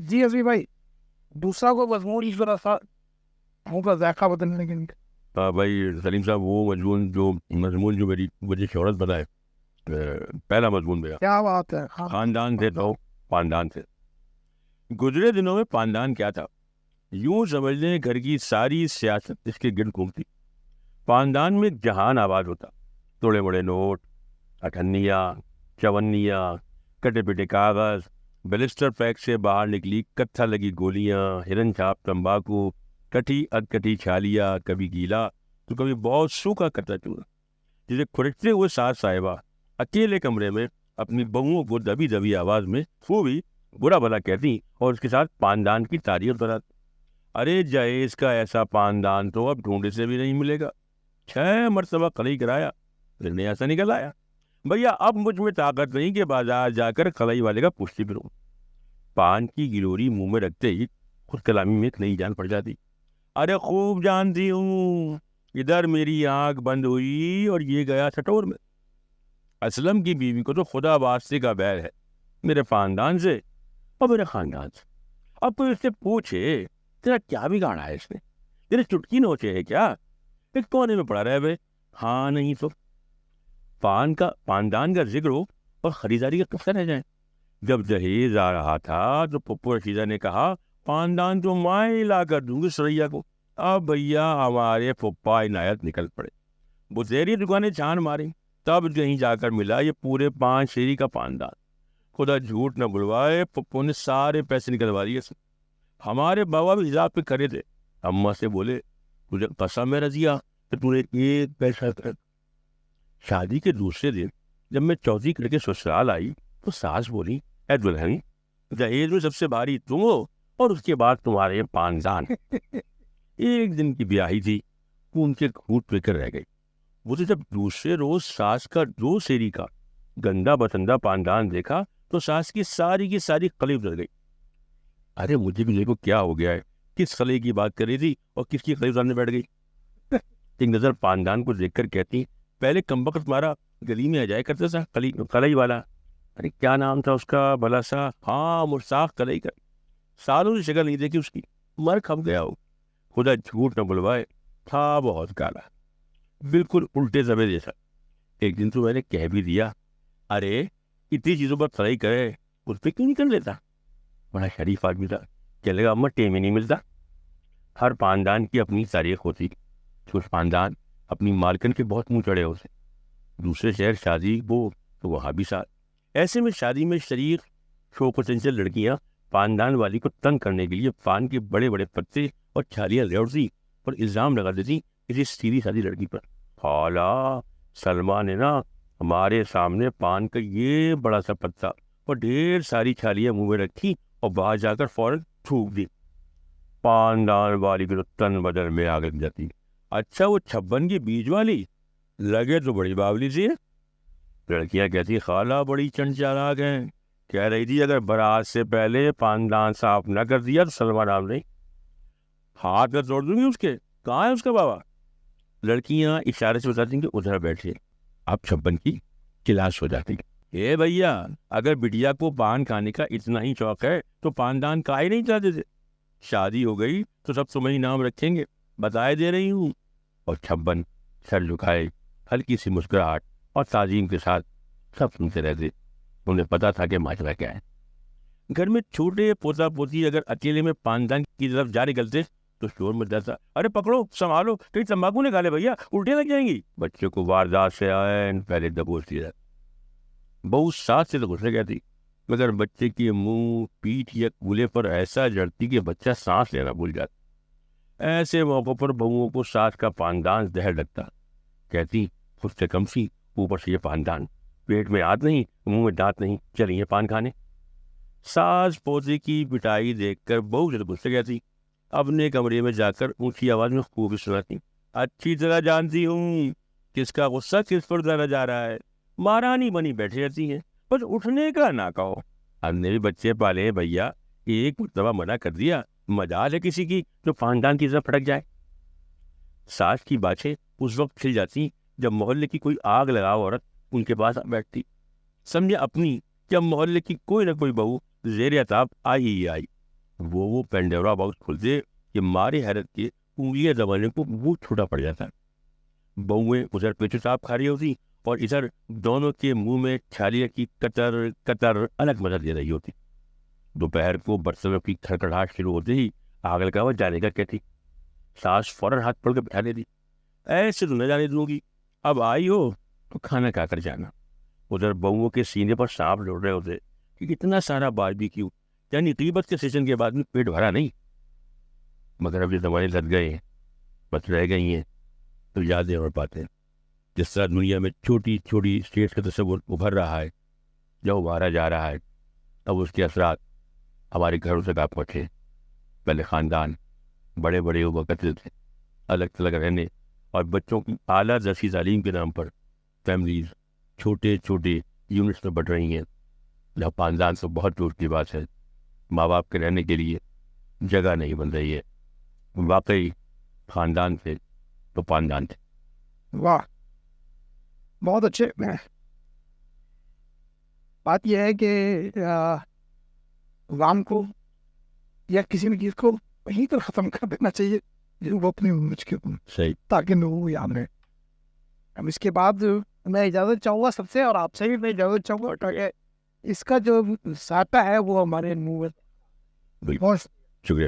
جی عزیز بھائی، دوسرا کو مضمون اس طرح سا منہ کا ذائقہ بدلنے کے لیے. ہاں بھائی سلیم صاحب، وہ مضمون جو میری مجھے شہرت بنائے، پہلا مضمون میرا کیا بات ہے. ہاں خاندان سے تو پاندان سے. گزرے دنوں میں پاندان کیا تھا، یوں سمجھ لیں گھر کی ساری سیاست اس کے گرد گھومتی. پاندان میں جہان آباد ہوتا، توڑے بڑے نوٹ، اٹھنیاں، چونیاں، کٹے پٹے کاغذ، بلسٹر پیک سے باہر نکلی کتھا لگی گولیاں، ہرن چھاپ تمباکو، کٹھی ادکٹھی چھالیاں، کبھی گیلا تو کبھی بہت سوکھا کچا چورا، جسے کھرچتے ہوئے ساس صاحبہ اکیلے کمرے میں اپنی بہوؤں کو دبی دبی آواز میں وہ بھی برا بھلا کہتی اور اس کے ساتھ پاندان کی تعریف بتاتی. ارے جہیز کا ایسا پاندان تو اب ڈھونڈے سے بھی نہیں ملے گا. 6 مرتبہ قلعی کرایا، پھر نیا سا نکل آیا. بھیا اب مجھ میں طاقت نہیں کہ بازار جا کر قلعی والے کا پوچھتی پھروں. پان کی گلوری منہ میں رکھتے ہی خود کلامی میں ایک نئی جان پڑ جاتی. ارے خوب جانتی ہوں، ادھر میری آنکھ بند ہوئی اور یہ گیا سٹور میں. اسلم کی بیوی کو تو خدا واسطے کا بیل ہے میرے خاندان سے اور میرے خاندان سے. اب کوئی اس سے پوچھے تیرا کیا بگاڑا ہے، اس نے تیرے چٹکی نوچے ہے کیا، ایک کونے میں پڑا رہے بھائی. ہاں نہیں تو پاندان کا ذکر ہو اور خریداری کا قصہ رہ جائے. جب جہیز آ رہا تھا تو پپو رشیدہ نے کہا پاندان تو میں لا کر دوں گی سریا کو. اب بھیا ہمارے پپا عنایت نکل پڑے، بزیری دکانیں چھان ماری، تب کہیں جا کر ملا یہ پورے 5 شیری کا پاندان. خدا جھوٹ نہ بلوائے، پپو نے سارے پیسے نکلوا دیے. ہمارے بابا بھی حساب پہ کرے تھے. اماں سے بولے تجھے قسم ہے رضیا کہ تو نے ایک پیسہ کر. شادی کے دوسرے دن جب میں چوتھی کر کے سسرال آئی تو ساس بولی اے دلہن، جہیز میں سب سے بھاری تم ہو اور اس کے بعد تمہارے پاندان. ایک دن کی بیاہی تھی، وہ ان کے گھوٹ پہ کر رہ گئی. وہ تو جب دوسرے روز ساس کا 2 سیری کا گندا بتندا پاندان دیکھا تو ساس کی ساری قلعی اتر گئی. ارے مجھے بھی دیکھو کیا ہو گیا ہے، کس قلعے کی بات کر رہی تھی اور کس کی قلعی اتارنے بیٹھ گئی. ایک نظر پاندان کو دیکھ کر کہتی پہلے کمبخت تمہارا گلی میں آ جائے کرتا تھا قلعی والا. ارے کیا نام تھا اس کا بھلا سا، ہاں مشتاق قلعی کا. سالوں سے شکل نہیں دیکھی اس کی، مر کھپ گیا ہو. خدا جھوٹ نہ بلوائے، تھا بہت کالا، بالکل الٹے زبے جیسا. ایک دن تو میں نے کہہ بھی دیا ارے اتنی چیزوں پر قلعی کرے اس پہ کیوں نہیں کر لیتا. بڑا شریف آدمی تھا، چلے گا اما ٹیم ہی نہیں ملتا. ہر پاندان کی اپنی تاریخ ہوتی. کچھ پاندان اپنی مالکن کے بہت منہ چڑھے ہوتے، دوسرے شہر شادی وہ تو وہاں بھی ساتھ. ایسے میں شادی میں شریک شوق و چنچل لڑکیاں پاندان والی کو تنگ کرنے کے لیے پان کے بڑے بڑے پتے اور چھالیاں ریوڑتی اور الزام لگا دیتی کسی سیدھی سادی لڑکی پر. حالا سلمہ نے نا ہمارے سامنے پان کا یہ بڑا سا پتا اور ڈھیر ساری چھالیاں منہ میں رکھی اور باہر جا کر فوراً تھوک دی. پاندان والی کو تو تن بدن میں آگ لگ جاتی. اچھا وہ 56 کی بیج والی لگے تو بڑی باولی سی ہے. لڑکیاں کہتی خالہ بڑی چنڈ چالاک ہیں، کہہ رہی تھی اگر برات سے پہلے پاندان صاف نہ کر دیا تو سلمہ نام نہیں، ہاتھ میں توڑ دوں گی اس کے. کہاں ہے اس کا بابا؟ لڑکیاں اشارے سے بتاتی کہ ادھر بیٹھے. اب 56 کی کلاس ہو جاتی. اے بھیا اگر بٹیا کو پان کھانے کا اتنا ہی شوق ہے تو پاندان کا ہی نہیں چاہتے تھے. شادی ہو گئی تو سب تمہیں نام رکھیں گے، بتائے دے رہی ہوں. اور 56 سر جھکائے، ہلکی سی مسکراہٹ اور تعظیم کے ساتھ سب سنتے رہتے. انہیں پتا تھا کہ ماجرا کیا ہے. گھر میں چھوٹے پوتا پوتی اگر اکیلے میں پاندان کی طرف جا نکلتے تو شور مچ جاتا، ارے پکڑو سنبھالو کہیں تمباکو نکالے بھیا الٹے لگ جائیں گی. بچوں کو واردات سے آئے پہلے دبوچتی رہتی. بہو ساتھ سے تو غصے کہتی مگر بچے کے منہ پیٹھ یا کولے پر ایسا جڑتی کہ بچہ سانس لینا بھول جاتا. ایسے موقع پر بہوؤں کو ساتھ کا پاندان زہر لگتا. کہتی خود سے کم سی، اوپر سے یہ پاندان، پیٹ میں ہاتھ نہیں منہ میں دانت نہیں، چلیے پان کھانے. ساس پوتے کی پٹائی دیکھ کر بہو سے غصے کہتی، اپنے کمرے میں جا کر اونچی آواز میں خوب سناتی اچھی طرح جانتی ہوں کس کا غصہ کس پر ڈالا جا رہا ہے. مہارانی بنی بیٹھی رہتی ہیں، بس اٹھنے کا نہ کہو. ہم نے بھی بچے پالے ہیں بھیا، ایک مرتبہ منع کر دیا مجال ہے کسی کی جو خاندان کی طرف پھٹک جائے. ساس کی باتیں اس وقت کھل جاتی جب محلے کی کوئی آگ لگاؤ عورت ان کے پاس بیٹھتی. سمجھے اپنی جب محلے کی کوئی نہ کوئی بہو زیر عتاب آئی ہی آئی. وہ پینڈورا باکس کھلتے کہ مارے حیرت کے انگلیاں دبانے کو وہ چھوٹا پڑ جاتا. بہویں ادھر پیچھے کھا رہی ہوتی اور ادھر دونوں کے منہ میں چھالیاں کی کتر کتر الگ مزہ دے رہی ہوتی. دوپہر کو برتنوں کی کھڑکڑاہٹ شروع ہوتے ہی آگ لگا ہوا جانے کا کہتی. ساس فوراً ہاتھ پڑھ کے بٹھا دیتی. ایسے تو نہ جانے دوں گی, اب آئی ہو تو کھانا کھا کر جانا. ادھر بہوؤں کے سینے پر سانپ لوٹ رہے ہوتے کہ اتنا سارا باربیکیو, یعنی غیبت کے سیزن کے بعد میں پیٹ بھرا نہیں. مگر اب یہ زمانے لگ گئے ہیں, بس رہ گئی ہیں تو یادیں اور باتیں. جس طرح دنیا میں چھوٹی چھوٹی اسٹیٹس کا تصور ابھر رہا ہے, جب ابھارا جا رہا ہے, اب اس کے اثرات ہمارے گھروں تک آ پہنچے. پہلے خاندان بڑے بڑے ہوا کرتے تھے, الگ تھلگ رہنے اور بچوں کی اعلیٰ درسی تعلیم کے نام پر فیملیز چھوٹے چھوٹے یونٹس میں بڑھ رہی ہیں, جہاں خاندان سے بہت دور کی بات ہے. ماں باپ کے رہنے کے لیے جگہ نہیں بن رہی ہے. واقعی خاندان سے تو پاندان تھے. واہ, بہت اچھے. بات یہ ہے کہ غم کو یا کسی بھی چیز کو وہیں پر ختم کر دینا چاہیے جو وہ اپنی امج کے اوپر, صحیح. تاکہ لوگوں کو یاد رہے. اب اس کے بعد میں اجازت چاہوں گا سب سے, اور آپ سے بھی میں اجازت چاہوں گا تاکہ اس کا جو ساتہ ہے وہ ہمارے منہ میں. بالکل, شکریہ.